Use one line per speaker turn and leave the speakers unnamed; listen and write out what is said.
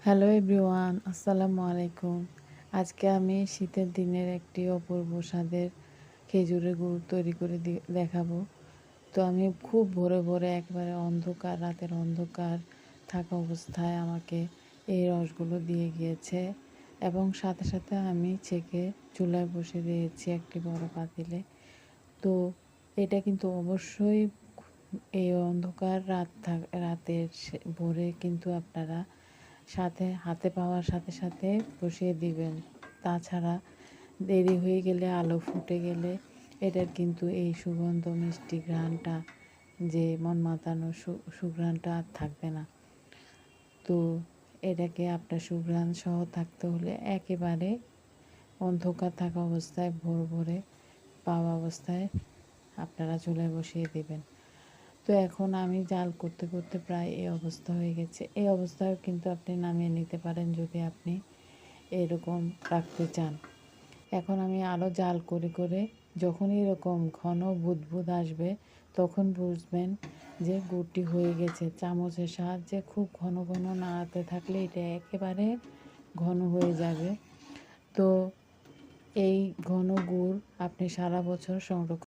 Hello everyone, আসসালামু আলাইকুম। আজকে আমি শীতের দিনের একটি অপূর্ব স্বাদের খেজুরের গুড় তৈরি করে দেখাবো। তো আমি খুব ভোরে ভোরে একেবারে অন্ধকার, রাতের অন্ধকার থাকা অবস্থায় আমাকে এই রসগুলো দিয়ে গিয়েছে এবং সাথে সাথে আমি ছেঁকে চুলায় বসিয়ে দিয়েছি একটি বড় পাতিলে। তো এটা কিন্তু অবশ্যই এই অন্ধকার রাতের ভোরে কিন্তু আপনারা সাথে হাতে পাওয়ার সাথে সাথে বসিয়ে দিবেন। তাছাড়া দেরি হয়ে গেলে, আলো ফুটে গেলে এটার কিন্তু এই সুগন্ধ মিষ্টি ঘ্রাণটা, যে মন মাতানো সুঘ্রাণটা আর থাকবে না। তো এটাকে আপনার সুঘ্রাণ সহ থাকতে হলে একেবারে অন্ধকার থাকা অবস্থায় ভোর ভোরে পাওয়া অবস্থায় আপনারা চুলায় বসিয়ে দেবেন। তো এখন আমি জাল করতে করতে প্রায় এই অবস্থা হয়ে গেছে। এই অবস্থায় কিন্তু আপনি নামিয়ে নিতে পারেন যদি আপনি এরকম রাখতে চান। এখন আমি আরও জাল করে করে যখন এরকম ঘন বুদবুদ আসবে তখন বুঝবেন যে গুড়টি হয়ে গেছে। চামচের সাহায্যে খুব ঘন ঘন নাড়াতে থাকলে এটা একেবারে ঘন হয়ে যাবে। তো এই ঘন গুড় আপনি সারা বছর সংরক্ষণ